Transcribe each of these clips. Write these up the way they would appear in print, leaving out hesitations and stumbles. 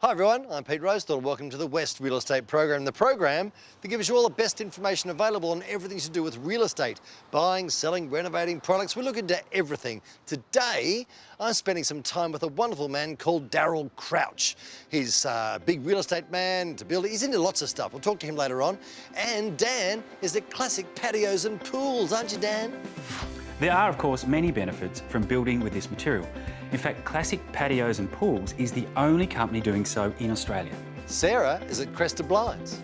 Hi everyone, I'm Pete Rosethorn. Welcome to the West Real Estate Program, the program that gives you all the best information available on everything to do with real estate, buying, selling, renovating products. We look into everything. Today, I'm spending some time with a wonderful man called Darrel Crouch. He's a big real estate man, into building. He's into lots of stuff. We'll talk to him later on. And Dan is at Classic Patios and Pools, aren't you, Dan? There are, of course, many benefits from building with this material. In fact, Classic Patios and Pools is the only company doing so in Australia. Sarah is at Kresta Blinds.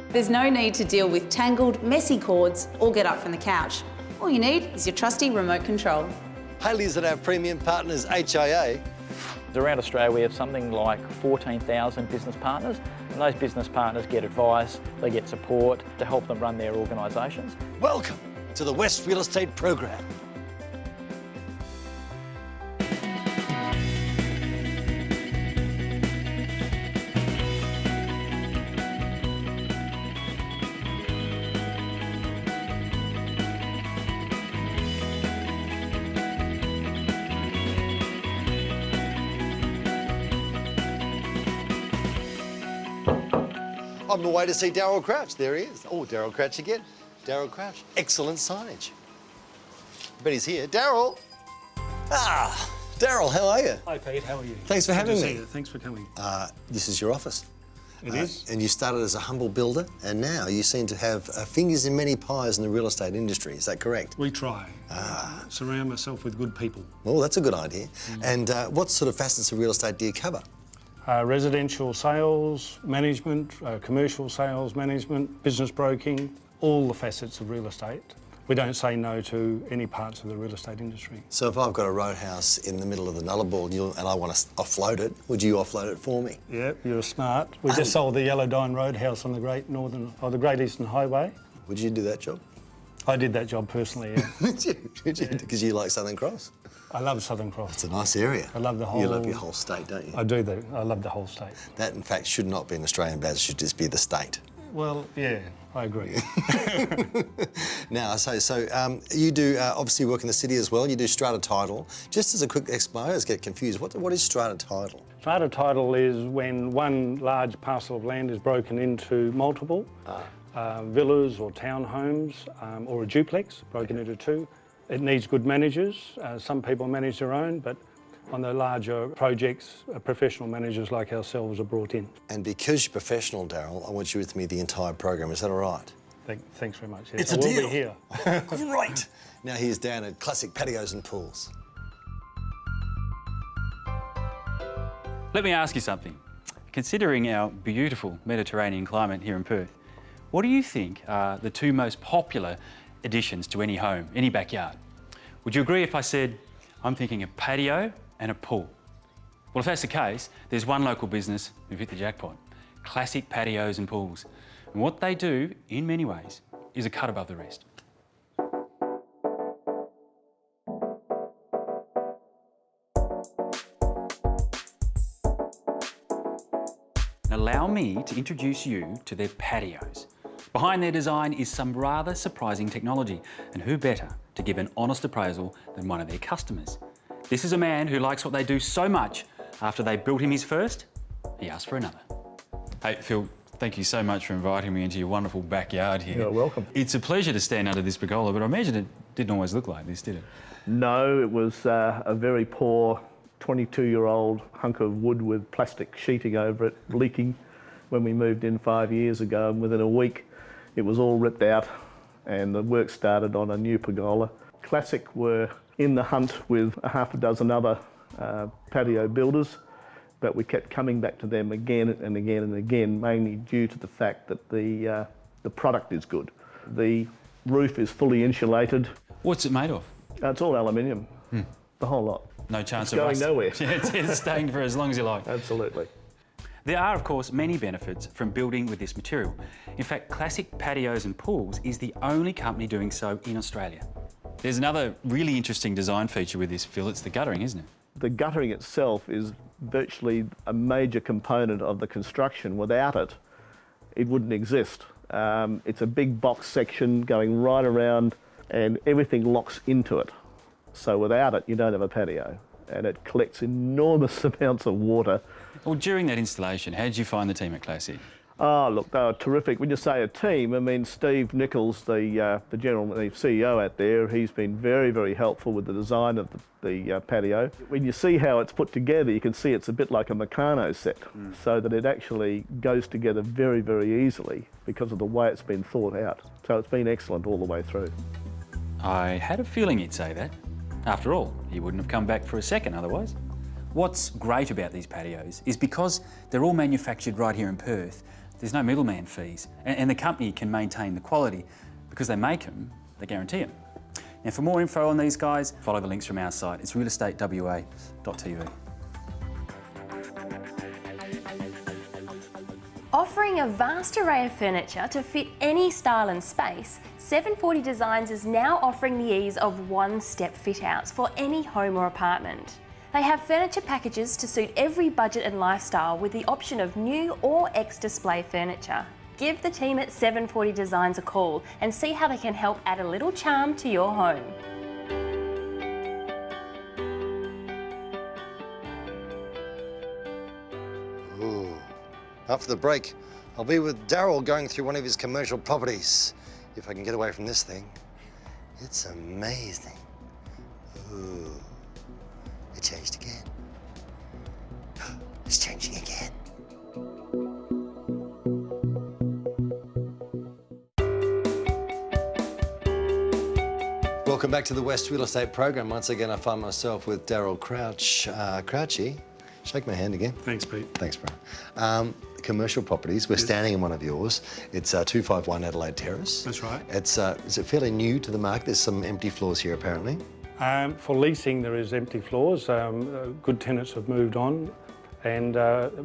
There's no need to deal with tangled, messy cords or get up from the couch. All you need is your trusty remote control. Hayley's at our premium partners, HIA. Around Australia, we have something like 14,000 business partners, and those business partners get advice, they get support to help them run their organisations. Welcome to the West Real Estate Program. On the way to see Darrel Crouch. There he is. Oh, Darrel Crouch again. Darrel Crouch. Excellent signage. I bet he's here. Darrel! Ah, Darrel, how are you? Hi Pete, how are you? Thanks for having me. Thanks for coming. This is your office. It is. And you started as a humble builder, and now you seem to have fingers in many pies in the real estate industry. Is that correct? We try. Surround myself with good people. Well, that's a good idea. And what sort of facets of real estate do you cover? Residential sales management, commercial sales management, business broking, all the facets of real estate. We don't say no to any parts of the real estate industry. So if I've got a roadhouse in the middle of the Nullarbor and I want to offload it, would you offload it for me? Yeah, you're smart. We just sold the Yellow Dine Roadhouse on the the Great Eastern Highway. Would you do that job? I did that job personally, yeah. Did you? Because you like Southern Cross? I love Southern Cross. It's a nice area. I love the whole... You love your whole state, don't you? I do, though. I love the whole state. That, in fact, should not be an Australian badge, it should just be the state. Well, yeah, I agree. Now, you do obviously work in the city as well. You do strata title. Just as a quick explanation, I always get confused. What is strata title? Strata title is when one large parcel of land is broken into multiple villas or townhomes or a duplex broken into two. It needs good managers. Some people manage their own, but on the larger projects, professional managers like ourselves are brought in. And because you're professional, Darrel, I want you with me the entire program. Is that all right? Thanks very much. Yes. It's a deal. Be here. Great. Now here's Dan at Classic Patios and Pools. Let me ask you something. Considering our beautiful Mediterranean climate here in Perth, what do you think are the two most popular additions to any home, any backyard? Would you agree if I said, I'm thinking a patio and a pool? Well, if that's the case, there's one local business who've hit the jackpot, Classic Patios and Pools. And what they do, in many ways, is a cut above the rest. Allow me to introduce you to their patios. Behind their design is some rather surprising technology, and who better to give an honest appraisal than one of their customers? This is a man who likes what they do so much, after they built him his first, he asked for another. Hey, Phil, thank you so much for inviting me into your wonderful backyard here. You're welcome. It's a pleasure to stand under this pergola, but I imagine it didn't always look like this, did it? No, it was a very poor 22-year-old hunk of wood with plastic sheeting over it, leaking when we moved in 5 years ago, and within a week it was all ripped out and the work started on a new pergola. Classic were in the hunt with a half a dozen other patio builders, but we kept coming back to them again and again and again, mainly due to the fact that the product is good. The roof is fully insulated. What's it made of? It's all aluminium, the whole lot. No chance it's of going rust. nowhere. Yeah, it's staying for as long as you like. Absolutely. There are, of course, many benefits from building with this material. In fact, Classic Patios and Pools is the only company doing so in Australia. There's another really interesting design feature with this, Phil. It's the guttering, isn't it? The guttering itself is virtually a major component of the construction. Without it, it wouldn't exist. It's a big box section going right around and everything locks into it. So without it, you don't have a patio. And it collects enormous amounts of water Well, during that installation, how did you find the team at Classic? Oh, look, they were terrific. When you say a team, I mean, Steve Nichols, the CEO out there, he's been very, very helpful with the design of the patio. When you see how it's put together, you can see it's a bit like a Meccano set, so that it actually goes together very, very easily because of the way it's been thought out. So it's been excellent all the way through. I had a feeling you'd say that. After all, you wouldn't have come back for a second otherwise. What's great about these patios is because they're all manufactured right here in Perth, there's no middleman fees, and the company can maintain the quality. Because they make them, they guarantee them. Now, for more info on these guys, follow the links from our site. It's realestatewa.tv. Offering a vast array of furniture to fit any style and space, 740 Designs is now offering the ease of one-step fit-outs for any home or apartment. They have furniture packages to suit every budget and lifestyle with the option of new or ex-display furniture. Give the team at 740 Designs a call and see how they can help add a little charm to your home. Ooh. After the break, I'll be with Darrel going through one of his commercial properties. If I can get away from this thing. It's amazing. Ooh. It changed again. It's changing again. Welcome back to the West Real Estate Program. Once again, I find myself with Darrel Crouch. Crouchy, shake my hand again. Thanks, Pete. Thanks, bro. Commercial properties. We're standing in one of yours. It's 251 Adelaide Terrace. That's right. It's is it fairly new to the market? There's some empty floors here apparently. For leasing, there is empty floors. Good tenants have moved on, and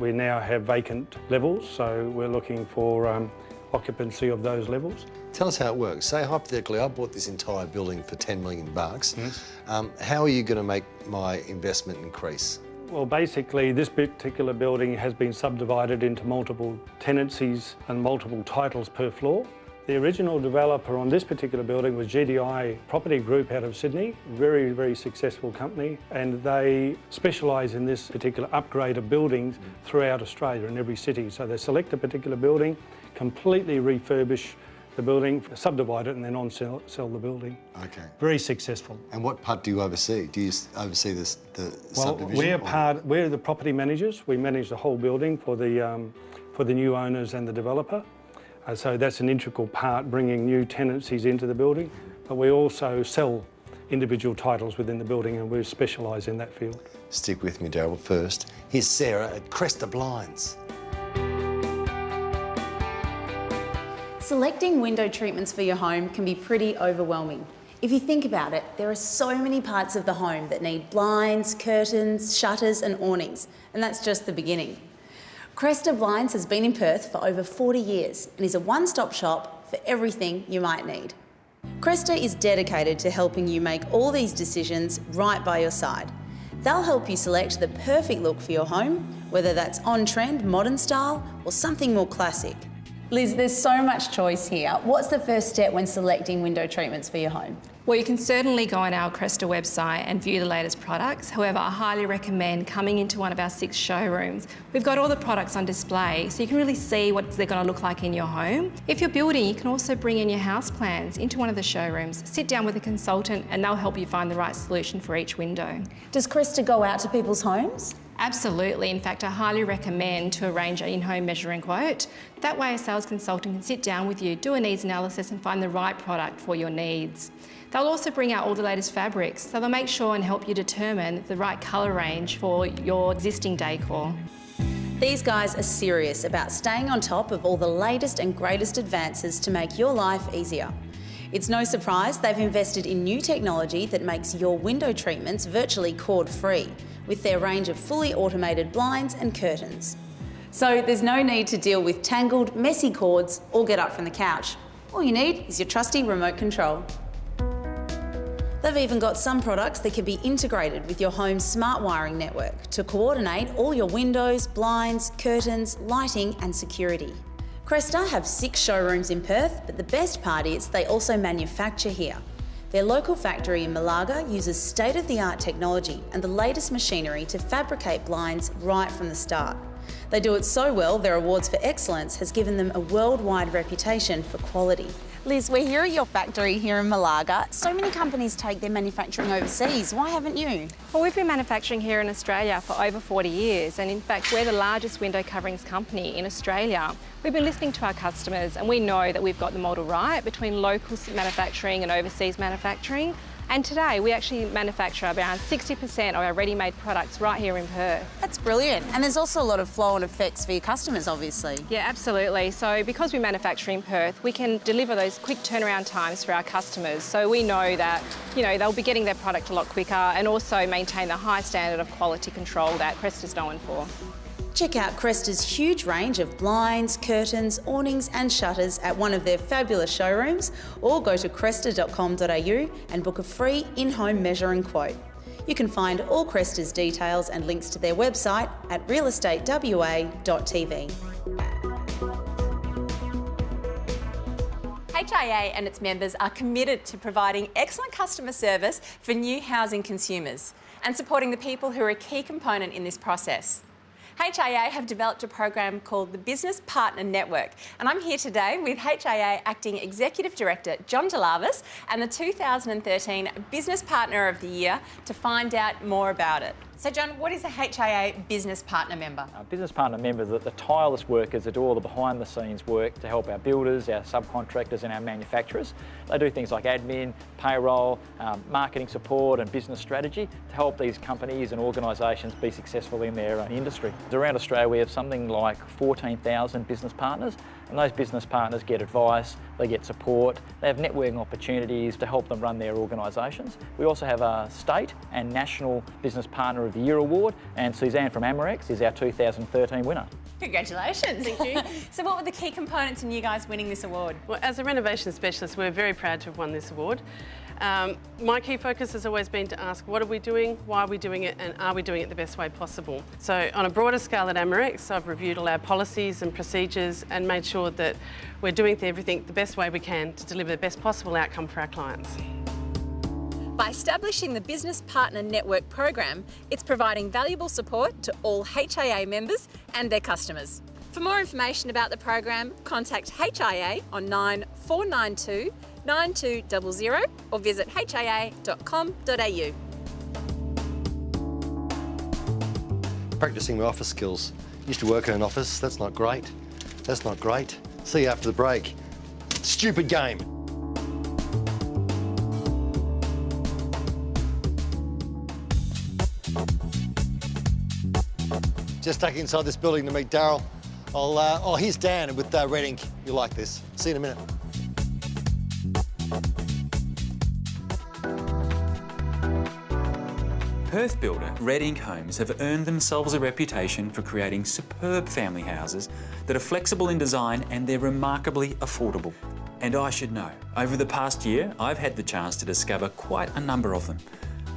we now have vacant levels, so we're looking for occupancy of those levels. Tell us how it works. Say hypothetically, I bought this entire building for $10 million. Yes. How are you going to make my investment increase? Well, basically, this particular building has been subdivided into multiple tenancies and multiple titles per floor. The original developer on this particular building was GDI Property Group out of Sydney, very, very successful company, and they specialise in this particular upgrade of buildings throughout Australia in every city. So they select a particular building, completely refurbish the building, subdivide it and then sell the building. Okay. Very successful. And what part do you oversee? Do you oversee the subdivision? We're the property managers. We manage the whole building for the new owners and the developer. So that's an integral part, bringing new tenancies into the building. But we also sell individual titles within the building, and we specialise in that field. Stick with me, Darrel. First, here's Sarah at Kresta Blinds. Selecting window treatments for your home can be pretty overwhelming. If you think about it, there are so many parts of the home that need blinds, curtains, shutters and awnings, and that's just the beginning. Kresta Blinds has been in Perth for over 40 years and is a one-stop shop for everything you might need. Kresta is dedicated to helping you make all these decisions right by your side. They'll help you select the perfect look for your home, whether that's on-trend, modern style or something more classic. Liz, there's so much choice here. What's the first step when selecting window treatments for your home? Well, you can certainly go on our Kresta website and view the latest products. However, I highly recommend coming into one of our 6 showrooms. We've got all the products on display, so you can really see what they're going to look like in your home. If you're building, you can also bring in your house plans into one of the showrooms, sit down with a consultant, and they'll help you find the right solution for each window. Does Kresta go out to people's homes? Absolutely. In fact, I highly recommend to arrange an in-home measure and quote. That way a sales consultant can sit down with you, do a needs analysis and find the right product for your needs. They'll also bring out all the latest fabrics, so they'll make sure and help you determine the right colour range for your existing decor. These guys are serious about staying on top of all the latest and greatest advances to make your life easier. It's no surprise they've invested in new technology that makes your window treatments virtually cord-free, with their range of fully automated blinds and curtains. So there's no need to deal with tangled, messy cords or get up from the couch. All you need is your trusty remote control. They've even got some products that can be integrated with your home's smart wiring network to coordinate all your windows, blinds, curtains, lighting and security. Kresta have 6 showrooms in Perth, but the best part is they also manufacture here. Their local factory in Malaga uses state-of-the-art technology and the latest machinery to fabricate blinds right from the start. They do it so well, their awards for excellence has given them a worldwide reputation for quality. Liz, we're here at your factory here in Malaga. So many companies take their manufacturing overseas. Why haven't you? Well, we've been manufacturing here in Australia for over 40 years, and in fact, we're the largest window coverings company in Australia. We've been listening to our customers, and we know that we've got the model right between local manufacturing and overseas manufacturing. And today, we actually manufacture around 60% of our ready-made products right here in Perth. That's brilliant. And there's also a lot of flow-on effects for your customers, obviously. Yeah, absolutely. So because we manufacture in Perth, we can deliver those quick turnaround times for our customers. So we know that, they'll be getting their product a lot quicker and also maintain the high standard of quality control that Kresta's known for. Check out Kresta's huge range of blinds, curtains, awnings and shutters at one of their fabulous showrooms, or go to kresta.com.au and book a free in-home measure and quote. You can find all Kresta's details and links to their website at realestatewa.tv. HIA and its members are committed to providing excellent customer service for new housing consumers and supporting the people who are a key component in this process. HIA have developed a program called the Business Partner Network, and I'm here today with HIA Acting Executive Director John Gelavis and the 2013 Business Partner of the Year to find out more about it. So John, what is a HIA Business Partner member? Business Partner members are the tireless workers that do all the behind-the-scenes work to help our builders, our subcontractors and our manufacturers. They do things like admin, payroll, marketing support and business strategy to help these companies and organisations be successful in their industry. Around Australia we have something like 14,000 business partners, and those business partners get advice, they get support, they have networking opportunities to help them run their organisations. We also have a state and national Business Partner of the Year award, and Suzanne from Amarex is our 2013 winner. Congratulations. Thank you. So what were the key components in you guys winning this award? Well, as a renovation specialist, we're very proud to have won this award. My key focus has always been to ask, what are we doing, why are we doing it, and are we doing it the best way possible? So on a broader scale at Amarex, I've reviewed all our policies and procedures and made sure that we're doing everything the best way we can to deliver the best possible outcome for our clients. By establishing the Business Partner Network program, it's providing valuable support to all HIA members and their customers. For more information about the program, contact HIA on 9492 9200 or visit hia.com.au. Practicing my office skills. Used to work in an office. That's not great. That's not great. See you after the break. Stupid game. Just stuck inside this building to meet Darrel. Oh, here's Dan with Red Ink. You'll like this. See you in a minute. Perth builder Red Ink Homes have earned themselves a reputation for creating superb family houses that are flexible in design and they're remarkably affordable. And I should know, over the past year, I've had the chance to discover quite a number of them.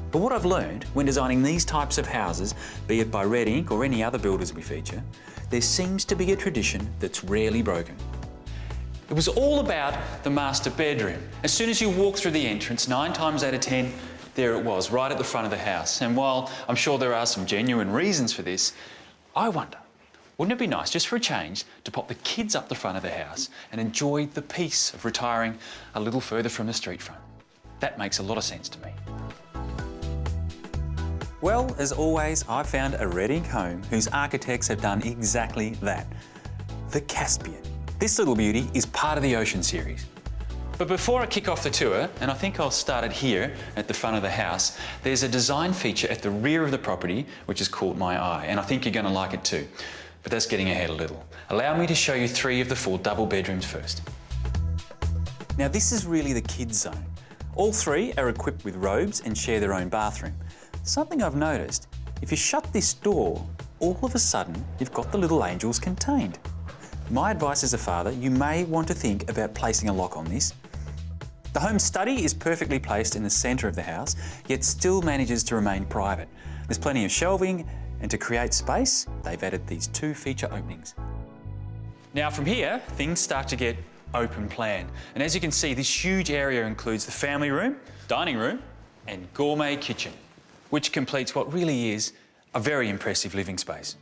But what I've learned when designing these types of houses, be it by Red Ink or any other builders we feature, there seems to be a tradition that's rarely broken. It was all about the master bedroom. As soon as you walk through the entrance, 9 times out of 10, there it was, right at the front of the house. And while I'm sure there are some genuine reasons for this, I wonder, wouldn't it be nice, just for a change, to pop the kids up the front of the house and enjoy the peace of retiring a little further from the street front? That makes a lot of sense to me. Well, as always, I've found a Red Ink home whose architects have done exactly that. The Caspian. This little beauty is part of the Ocean series. But before I kick off the tour, and I think I'll start it here at the front of the house, there's a design feature at the rear of the property which has caught my eye, and I think you're going to like it too. But that's getting ahead a little. Allow me to show you 3 of the 4 double bedrooms first. Now this is really the kids' zone. All 3 are equipped with robes and share their own bathroom. Something I've noticed, if you shut this door, all of a sudden you've got the little angels contained. My advice as a father, you may want to think about placing a lock on this. The home study is perfectly placed in the centre of the house, yet still manages to remain private. There's plenty of shelving, and to create space, they've added these 2 feature openings. Now from here, things start to get open plan. And as you can see, this huge area includes the family room, dining room, and gourmet kitchen, which completes what really is a very impressive living space.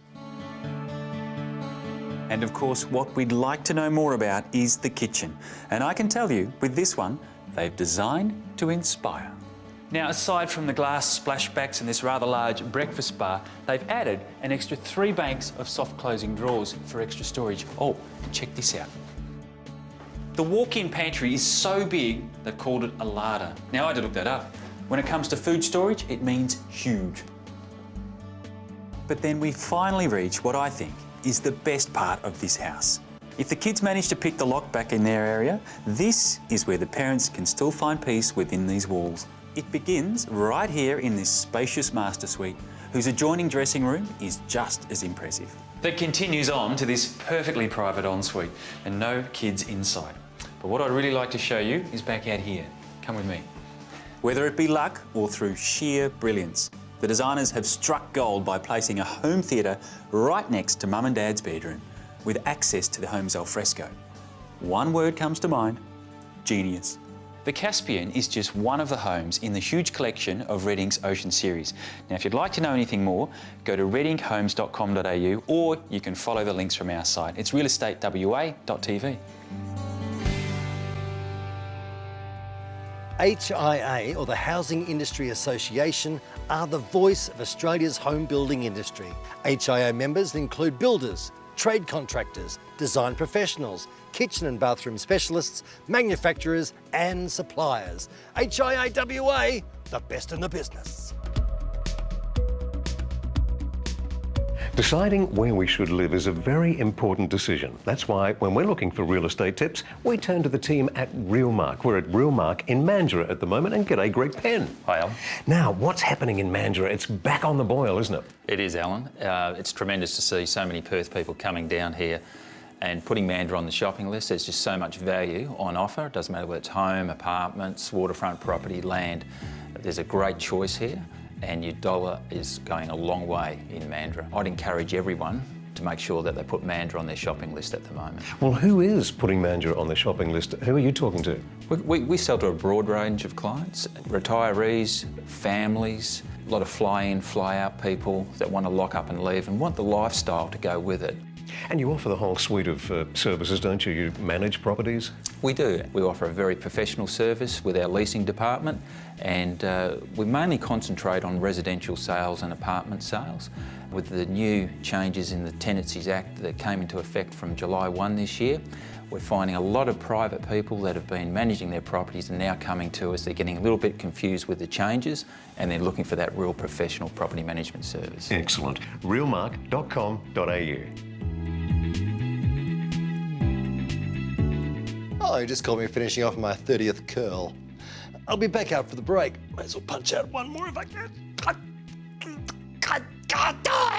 And of course, what we'd like to know more about is the kitchen. And I can tell you, with this one, they've designed to inspire. Now, aside from the glass splashbacks and this rather large breakfast bar, they've added an extra 3 banks of soft closing drawers for extra storage. Oh, check this out. The walk-in pantry is so big, they've called it a larder. Now, I had to look that up. When it comes to food storage, it means huge. But then we finally reach what I think is the best part of this house. If the kids manage to pick the lock back in their area, this is where the parents can still find peace within these walls. It begins right here in this spacious master suite, whose adjoining dressing room is just as impressive. That continues on to this perfectly private ensuite and no kids inside. But what I'd really like to show you is back out here. Come with me. Whether it be luck or through sheer brilliance, the designers have struck gold by placing a home theatre right next to Mum and Dad's bedroom with access to the home's alfresco. One word comes to mind: genius. The Caspian is just one of the homes in the huge collection of Reading's Ocean series. Now, if you'd like to know anything more, go to readinghomes.com.au or you can follow the links from our site. It's realestatewa.tv. HIA, or the Housing Industry Association, are the voice of Australia's home building industry. HIA members include builders, trade contractors, design professionals, kitchen and bathroom specialists, manufacturers and suppliers. HIAWA, the best in the business. Deciding where we should live is a very important decision. That's why when we're looking for real estate tips, we turn to the team at Realmark. We're at Realmark in Mandurah at the moment, and g'day Greg Penn. Hi, Alan. Now, what's happening in Mandurah? It's back on the boil, isn't it? It is, Alan. It's tremendous to see so many Perth people coming down here and putting Mandurah on the shopping list. There's just so much value on offer. It doesn't matter whether it's home, apartments, waterfront property, land. There's a great choice here, and your dollar is going a long way in Mandurah. I'd encourage everyone to make sure that they put Mandurah on their shopping list at the moment. Well, who is putting Mandurah on the shopping list? Who are you talking to? We sell to a broad range of clients: retirees, families, a lot of fly-in, fly-out people that want to lock up and leave and want the lifestyle to go with it. And you offer the whole suite of services, don't you? You manage properties? We do. We offer a very professional service with our leasing department, and we mainly concentrate on residential sales and apartment sales. With the new changes in the Tenancies Act that came into effect from July 1 this year, we're finding a lot of private people that have been managing their properties and now coming to us. They're getting a little bit confused with the changes and they're looking for that real professional property management service. Excellent. Realmark.com.au. Oh, you just called me finishing off my 30th curl. I'll be back out for the break. Might as well punch out one more if I can. I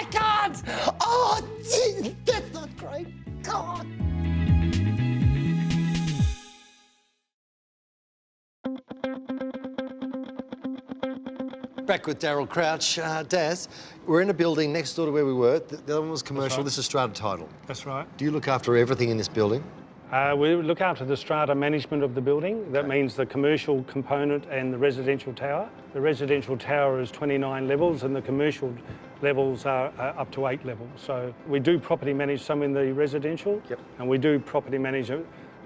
can't! Oh, geez, that's not great. God. Back with Darrel Crouch. Daz, we're in a building next door to where we were. The other one was commercial. Right. This is strata title. That's right. Do you look after everything in this building? We look after the strata management of the building. That means the commercial component and the residential tower. The residential tower is 29 levels and the commercial levels are up to 8 levels. So we do property manage some in the residential, and we do property manage a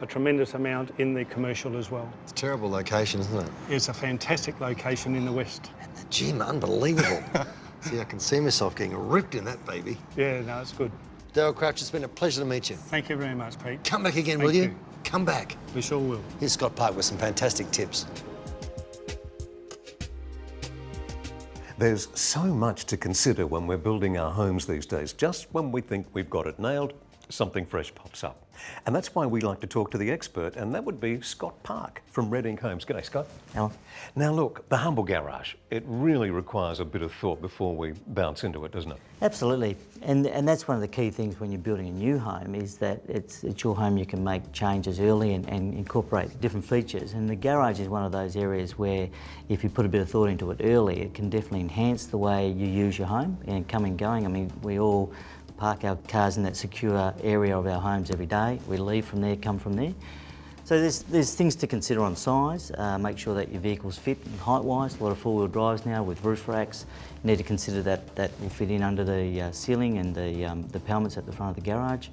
tremendous amount in the commercial as well. It's a terrible location, isn't it? It's a fantastic location in the west. And the gym, unbelievable. See, I can see myself getting ripped in that baby. Yeah, no, it's good. Darrel Crouch, it's been a pleasure to meet you. Thank you very much, Pete. Come back again, will you? Come back. We sure will. Here's Scott Park with some fantastic tips. There's so much to consider when we're building our homes these days. Just when we think we've got it nailed, something fresh pops up. And that's why we like to talk to the expert, and that would be Scott Park from Reading Homes. G'day, Scott. Alan. Now look, the humble garage, it really requires a bit of thought before we bounce into it, doesn't it? Absolutely, and that's one of the key things when you're building a new home is that it's your home. You can make changes early and incorporate different features, and the garage is one of those areas where if you put a bit of thought into it early, it can definitely enhance the way you use your home and coming and going. I mean, we all park our cars in that secure area of our homes every day. We leave from there, come from there. So there's things to consider on size. Make sure that your vehicles fit height-wise. A lot of four-wheel drives now with roof racks. You need to consider that will fit in under the ceiling and the pelmets at the front of the garage.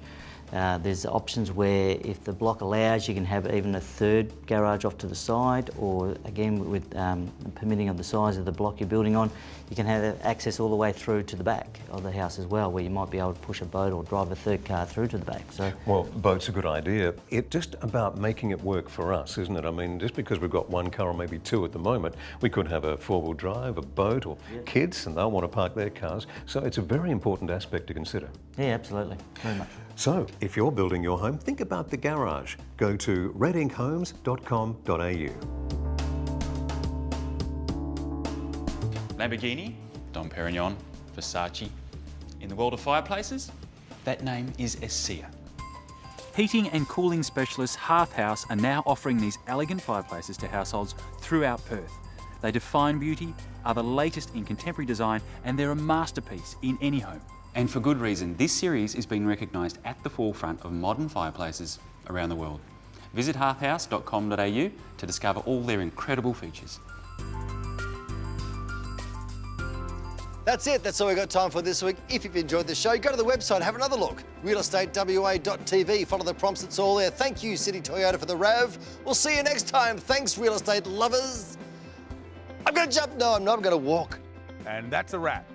There's options where if the block allows, you can have even a third garage off to the side, or again with permitting of the size of the block you're building on, you can have access all the way through to the back of the house as well, where you might be able to push a boat or drive a third car through to the back. So, well, boat's a good idea. It's just about making it work for us, isn't it? I mean, just because we've got one car or maybe two at the moment, we could have a four-wheel drive, a boat, or kids, and they'll want to park their cars. So it's a very important aspect to consider. Yeah, absolutely, very much. So, if you're building your home, think about the garage. Go to redinkhhomes.com.au. Lamborghini, Dom Perignon, Versace. In the world of fireplaces, that name is Essia. Heating and cooling specialists Hearth House are now offering these elegant fireplaces to households throughout Perth. They define beauty, are the latest in contemporary design, and they're a masterpiece in any home. And for good reason. This series is being recognised at the forefront of modern fireplaces around the world. Visit hearthhouse.com.au to discover all their incredible features. That's it. That's all we've got time for this week. If you've enjoyed the show, go to the website, have another look. realestatewa.tv. Follow the prompts, it's all there. Thank you, City Toyota, for the RAV. We'll see you next time. Thanks, real estate lovers. I'm going to jump. No, I'm not. I'm going to walk. And that's a wrap.